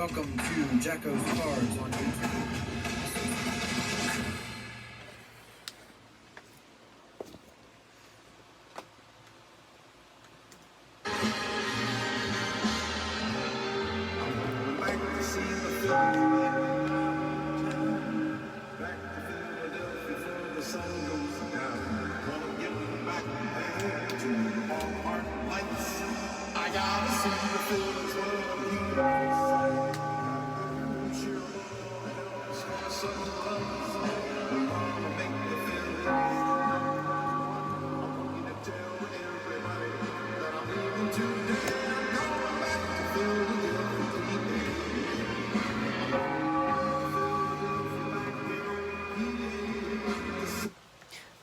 welcome to Jacko's Cards on YouTube.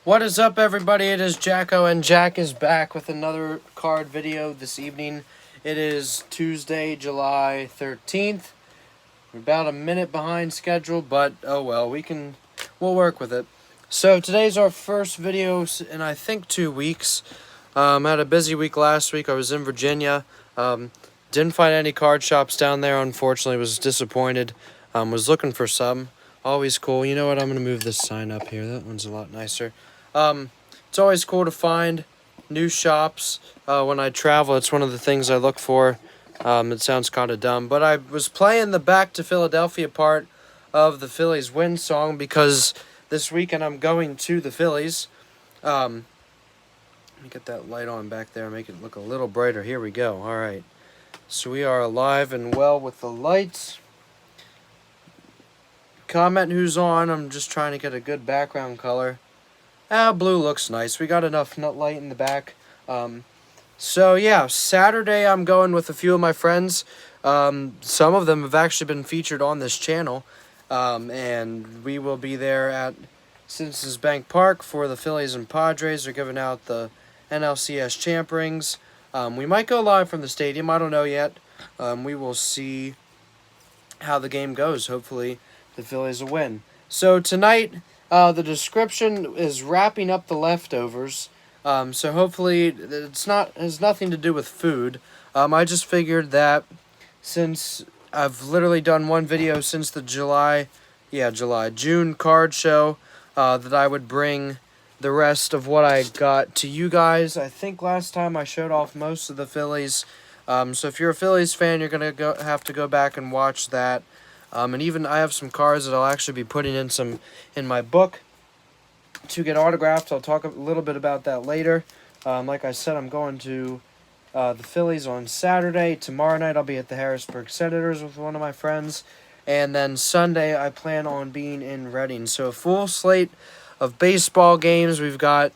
What is up, everybody? It is Jacko, and Jack is back with another card video this evening. It is Tuesday, July 13th. We're about a minute behind schedule, but oh well, we'll work with it. So today's our first video in I think 2 weeks. I had a busy week last week. I was in Virginia. Didn't find any card shops down there, unfortunately. Was disappointed. Was looking for some. Always cool. You know what? I'm going to move this sign up here. That one's a lot nicer. It's always cool to find new shops when I travel. It's one of the things I look for. It sounds kind of dumb, but I was playing the Back to Philadelphia part of the Phillies win song because this weekend I'm going to the Phillies. Let me get that light on back there, make it look a little brighter. Here we go. All right. So we are alive and well with the lights. Comment who's on. I'm just trying to get a good background color. Blue looks nice. We got enough nut light in the back. So yeah, Saturday I'm going with a few of my friends. Some of them have actually been featured on this channel. And we will be there at Citizens Bank Park for the Phillies and Padres. They're giving out the NLCS Champ Rings. We might go live from the stadium. I don't know yet. We will see how the game goes. Hopefully the Phillies will win. So tonight, the description is wrapping up the leftovers. So hopefully has nothing to do with food. I just figured that since I've literally done one video since the June card show, that I would bring the rest of what I got to you guys. I think last time I showed off most of the Phillies. So if you're a Phillies fan, you're going to have to go back and watch that. And even I have some cards that I'll actually be putting in my book to get autographed. I'll talk a little bit about that later. Like I said, I'm going to the Phillies on Saturday. Tomorrow night I'll be at the Harrisburg Senators with one of my friends. And then Sunday I plan on being in Reading. So a full slate of baseball games. We've got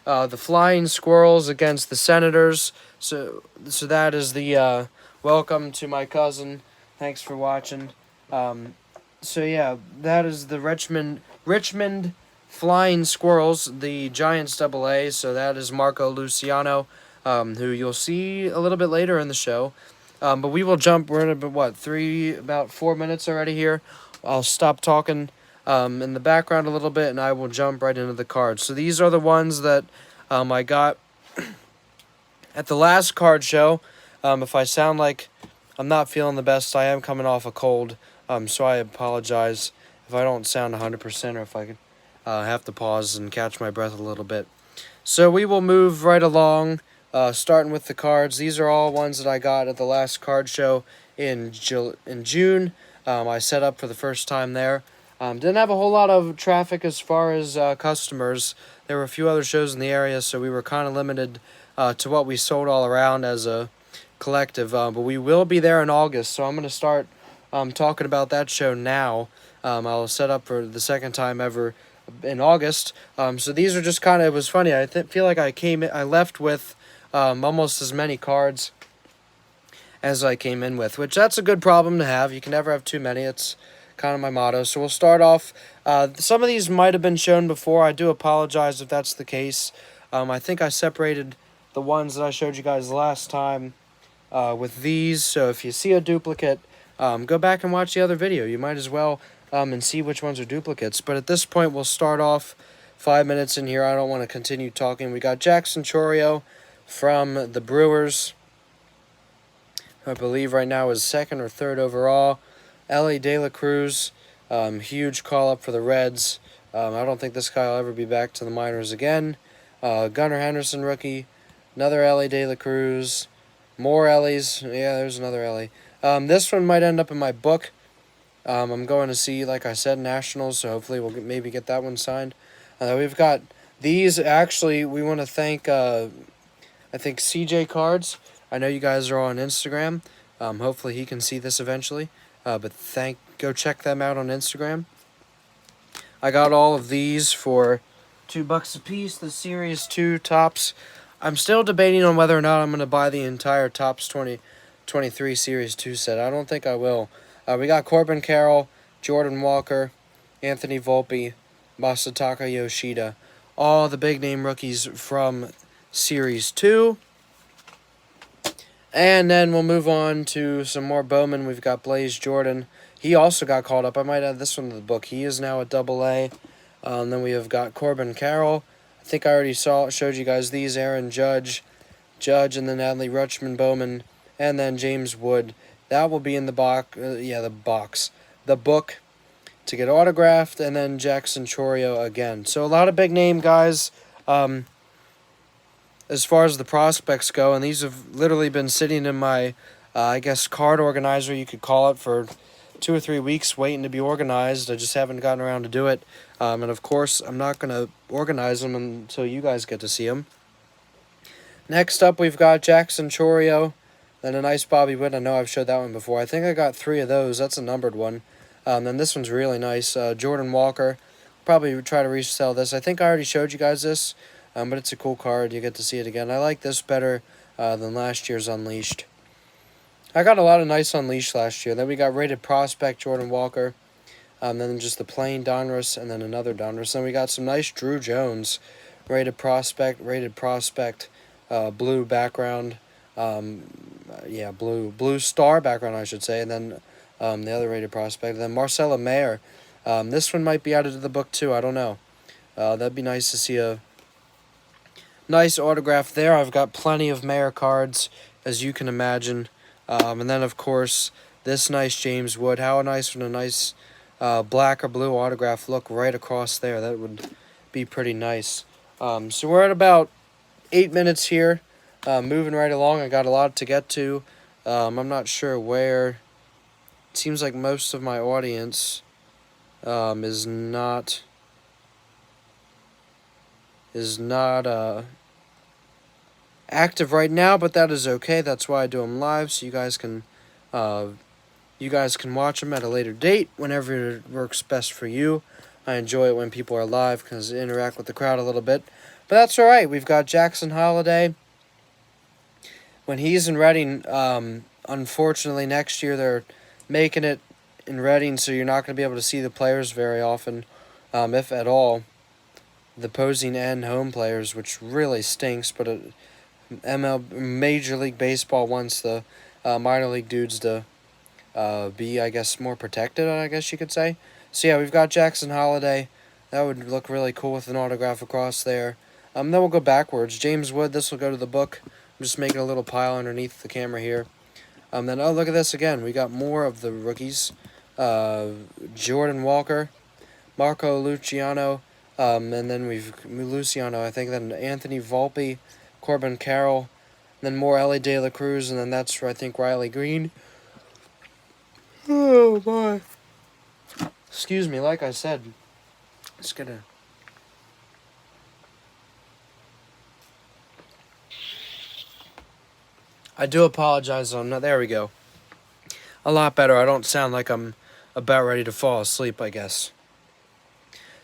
the Flying Squirrels against the Senators. So that is the welcome to my cousin. Thanks for watching. So yeah, that is the Richmond Flying Squirrels, the Giants AA. So that is Marco Luciano, who you'll see a little bit later in the show. But we will jump. We're at about 4 minutes already here. I'll stop talking in the background a little bit, and I will jump right into the cards. So these are the ones that I got at the last card show. If I sound like I'm not feeling the best, I am coming off a cold. So I apologize if I don't sound 100% or if I could have to pause and catch my breath a little bit. So we will move right along, starting with the cards. These are all ones that I got at the last card show in June. I set up for the first time there. Didn't have a whole lot of traffic as far as customers. There were a few other shows in the area, so we were kind of limited to what we sold all around as a collective. But we will be there in August, so I'm going to start talking about that show now. I'll set up for the second time ever in August. So these are just kind of, it was funny. I feel like I left with almost as many cards as I came in with, which that's a good problem to have. You can never have too many. It's kind of my motto. So we'll start off. Some of these might have been shown before. I do apologize if that's the case. I think I separated the ones that I showed you guys last time with these. So if you see a duplicate, go back and watch the other video. You might as well and see which ones are duplicates. But at this point, we'll start off 5 minutes in here. I don't want to continue talking. We got Jackson Chourio from the Brewers. I believe right now is second or third overall. Elly De La Cruz, huge call-up for the Reds. I don't think this guy will ever be back to the minors again. Gunnar Henderson, rookie. Another Elly De La Cruz. More Ellys. Yeah, there's another Elly. This one might end up in my book. I'm going to see, like I said, Nationals, so hopefully we'll maybe get that one signed. We've got these. Actually, we want to thank, I think, CJ Cards. I know you guys are on Instagram. Hopefully he can see this eventually. But go check them out on Instagram. I got all of these for $2 a piece. The Series 2 Tops. I'm still debating on whether or not I'm going to buy the entire Tops 2023 Series 2 set. I don't think I will. We got Corbin Carroll, Jordan Walker, Anthony Volpe, Masataka Yoshida. All the big name rookies from Series 2. And then we'll move on to some more Bowman. We've got Blaze Jordan. He also got called up. I might add this one to the book. He is now at AA. Then we have got Corbin Carroll. I think I already showed you guys these. Aaron Judge, and then Adley Rutschman Bowman, and then James Wood. That will be in the box. The book to get autographed, and then Jackson Chourio again. So a lot of big name guys. As far as the prospects go, and these have literally been sitting in my, I guess, card organizer, you could call it, for 2 or 3 weeks waiting to be organized. I just haven't gotten around to do it. And of course, I'm not going to organize them until you guys get to see them. Next up, we've got Jackson Chourio, then a nice Bobby Witt. I know I've showed that one before. I think I got 3 of those. That's a numbered one. Then this one's really nice. Jordan Walker. Probably try to resell this. I think I already showed you guys this, but it's a cool card. You get to see it again. I like this better than last year's Unleashed. I got a lot of nice Unleashed last year. Then we got Rated Prospect Jordan Walker. Then just the plain Donruss, and then another Donruss. Then we got some nice Drew Jones. Rated Prospect, blue background. Blue star background, I should say. And then the other Rated Prospect. And then Marcelo Mayer. This one might be added to the book too. I don't know. That'd be nice to see a nice autograph there. I've got plenty of Mayer cards, as you can imagine. And then, of course, this nice James Wood. How nice would a nice black or blue autograph look right across there? That would be pretty nice. So we're at about 8 minutes here. Moving right along. I got a lot to get to. I'm not sure where. It seems like most of my audience is not active right now, but that is okay. That's why I do them live, so you guys can watch them at a later date whenever it works best for you. I enjoy it when people are live because I interact with the crowd a little bit, but that's all right. We've got Jackson Holliday. When he's in Reading, unfortunately next year they're making it in Reading, so you're not going to be able to see the players very often, if at all. The opposing end home players, which really stinks, but Major League Baseball wants the minor league dudes to be, I guess, more protected, I guess you could say. So yeah, we've got Jackson Holliday. That would look really cool with an autograph across there. Then we'll go backwards. James Wood, this will go to the book. I'm just making a little pile underneath the camera here. Then, oh, look at this again. We got more of the rookies. Jordan Walker, Marco Luciano, and then we've Luciano, I think, then Anthony Volpe, Corbin Carroll, then more Elly De La Cruz, and then that's, I think, Riley Green. Oh, my. Excuse me, like I said, it's gonna... I do apologize. There we go. A lot better. I don't sound like I'm about ready to fall asleep, I guess.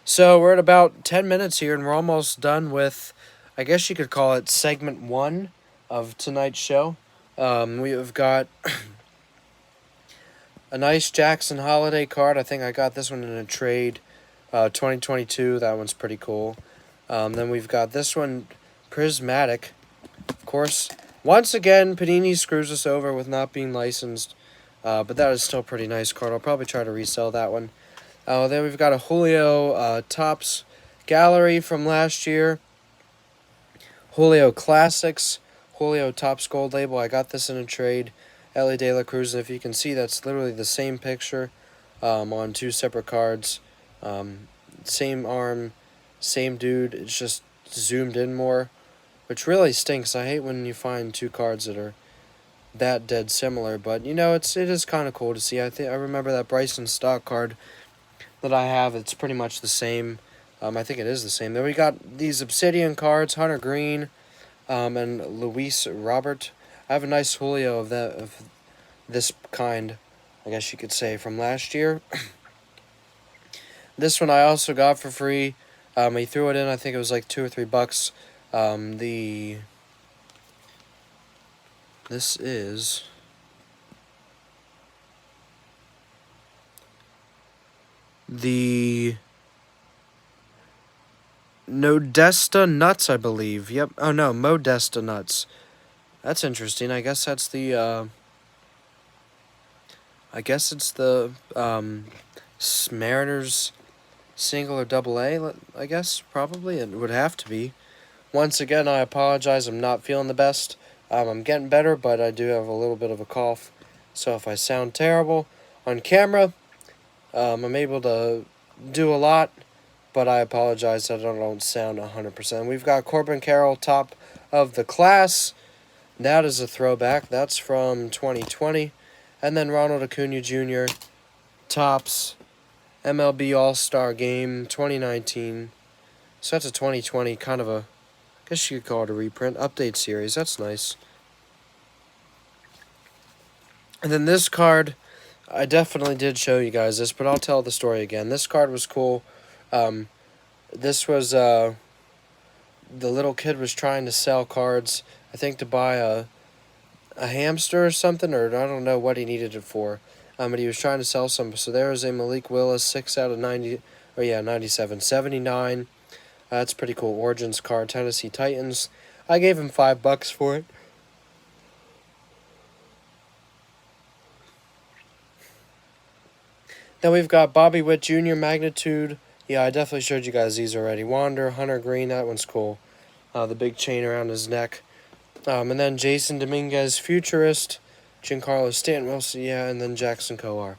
So we're at about 10 minutes here, and we're almost done with, I guess you could call it segment 1 of tonight's show. We have got a nice Jackson Holliday card. I think I got this one in a trade. 2022. That one's pretty cool. Then we've got this one, Prismatic. Of course, once again, Panini screws us over with not being licensed. But that is still a pretty nice card. I'll probably try to resell that one. Then we've got a Julio Topps Gallery from last year. Julio Classics. Julio Topps Gold Label. I got this in a trade. Ellie De La Cruz, and if you can see, that's literally the same picture on 2 separate cards. Same arm, same dude, it's just zoomed in more, which really stinks. I hate when you find 2 cards that are that dead similar, but you know, it is kind of cool to see. I remember that Bryson Stott card that I have. It's pretty much the same. I think it is the same. Then we got these Obsidian cards, Hunter Green, and Luis Robert. I have a nice Julio of this kind, I guess you could say, from last year. This one I also got for free. He threw it in. I think it was like $2 or $3. This is the Nodesta Nuts, I believe. Yep. Oh no, Modesta Nuts. That's interesting. I guess that's the I guess it's the Mariners single or double A, I guess, probably. It would have to be. Once again, I apologize. I'm not feeling the best. I'm getting better, but I do have a little bit of a cough. So if I sound terrible on camera, I'm able to do a lot, but I apologize that I don't sound 100%. We've got Corbin Carroll, top of the class. That is a throwback. That's from 2020. And then Ronald Acuna Jr., tops, MLB All-Star Game 2019. So that's a 2020 kind of a, I guess you could call it a reprint, update series. That's nice. And then this card, I definitely did show you guys this, but I'll tell the story again. This card was cool. This was, the little kid was trying to sell cards, I think to buy a hamster or something, or I don't know what he needed it for. But he was trying to sell some. So there is a Malik Willis, 6 out of 90, or yeah, 97, 79. That's pretty cool. Origins card, Tennessee Titans. I gave him $5 for it. Then we've got Bobby Witt Jr., Magnitude. Yeah, I definitely showed you guys these already. Wander, Hunter Green, that one's cool. The big chain around his neck. And then Jason Dominguez, Futurist. Giancarlo Stanton, Wilson, yeah, and then Jackson Coar.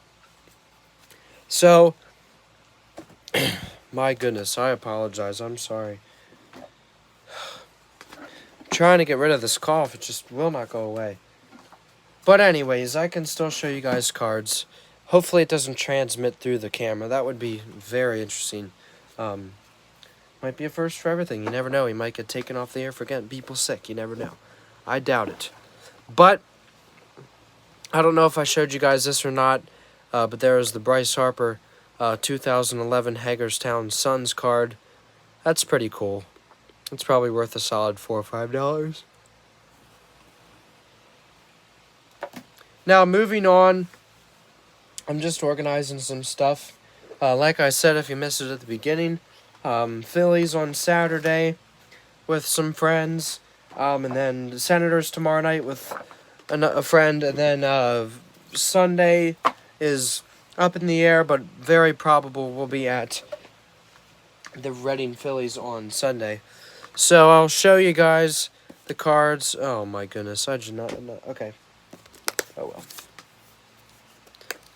So, my goodness, I apologize. I'm sorry. I'm trying to get rid of this cough. It just will not go away. But anyways, I can still show you guys cards. Hopefully it doesn't transmit through the camera. That would be very interesting. Might be a first for everything. You never know. He might get taken off the air for getting people sick. You never know. I doubt it. But I don't know if I showed you guys this or not, but there is the Bryce Harper 2011 Hagerstown Suns card. That's pretty cool. It's probably worth a solid $4 or $5. Now, moving on, I'm just organizing some stuff. Like I said, if you missed it at the beginning, Phillies on Saturday with some friends, and then the Senators tomorrow night with a friend, and then Sunday is up in the air, but very probable we'll be at the Reading Phillies on Sunday. So I'll show you guys the cards. Oh my goodness, I did not okay. Oh well.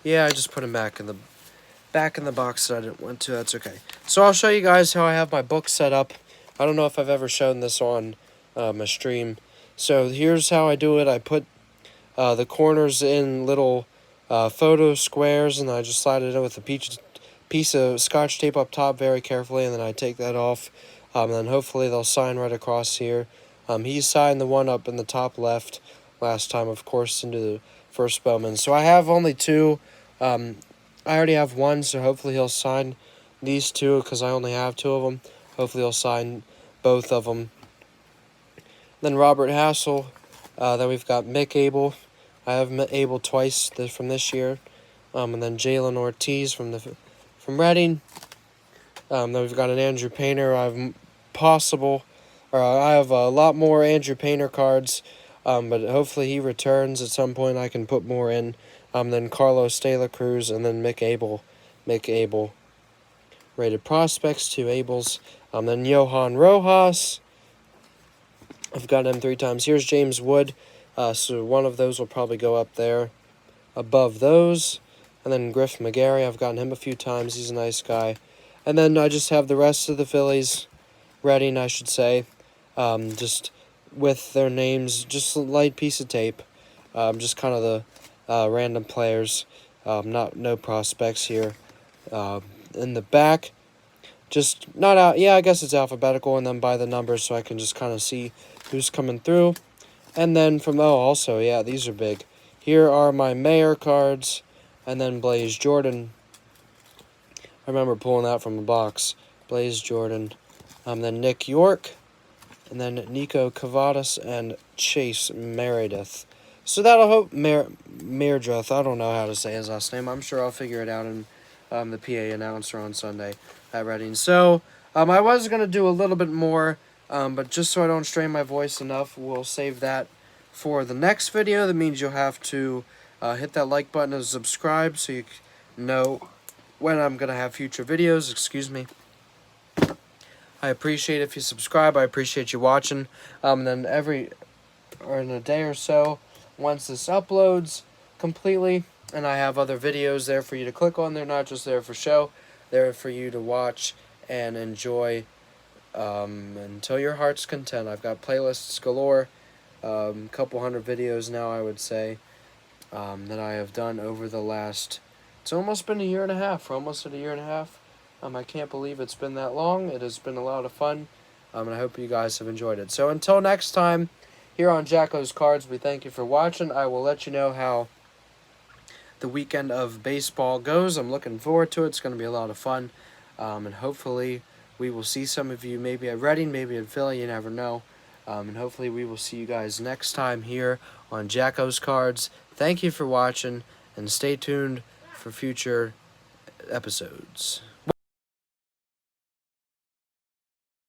Yeah, I just put them back in the box that I didn't want to. That's okay. So I'll show you guys how I have my book set up. I don't know if I've ever shown this on my stream. So here's how I do it. I put the corners in little photo squares, and I just slide it in with a piece of Scotch tape up top very carefully, and then I take that off. And then hopefully they'll sign right across here. He signed the one up in the top left last time, of course, into the first Bowman. So I have only 2. I already have 1, so hopefully he'll sign these 2 because I only have 2 of them. Hopefully he'll sign both of them. Then Robert Hassel. Then we've got Mick Abel. I have Abel twice from this year. And then Jalen Ortiz from Reading. Then we've got an Andrew Painter. I have a lot more Andrew Painter cards. But hopefully he returns at some point. I can put more in. Then Carlos De La Cruz, and then Mick Abel. Rated prospects, 2 Abels. Then Johan Rojas. I've got him 3 times. Here's James Wood. So one of those will probably go up there above those. And then Griff McGarry, I've gotten him a few times. He's a nice guy. And then I just have the rest of the Phillies ready, I should say. Just with their names, just a light piece of tape. Just kind of the random players. No prospects here. In the back, just not out. Yeah, I guess it's alphabetical, and then by the numbers, so I can just kind of see who's coming through. And then also, yeah, these are big. Here are my Mayor cards, and then Blaze Jordan. I remember pulling that from a box. Blaze Jordan. Then Nick York, and then Nico Cavadas and Chase Meredith. So that'll hope Meredith. I don't know how to say his last name. I'm sure I'll figure it out in the PA announcer on Sunday at Reading. So I was gonna do a little bit more, but just so I don't strain my voice enough, we'll save that for the next video. That means you'll have to hit that like button and subscribe so you know when I'm gonna have future videos. Excuse me. I appreciate if you subscribe. I appreciate you watching. Then in a day or so, once this uploads completely, and I have other videos there for you to click on. They're not just there for show. They're for you to watch and enjoy until your heart's content. I've got playlists galore. Couple hundred videos now, I would say, that I have done over the last... It's almost been a year and a half. We're almost at a year and a half. I can't believe it's been that long. It has been a lot of fun, and I hope you guys have enjoyed it. So until next time, here on Jacko's Cards, we thank you for watching. I will let you know how the weekend of baseball goes. I'm looking forward to it. It's going to be a lot of fun, and hopefully we will see some of you maybe at Reading, maybe at Philly. You never know. And hopefully we will see you guys next time here on Jacko's Cards. Thank you for watching, and stay tuned for future episodes.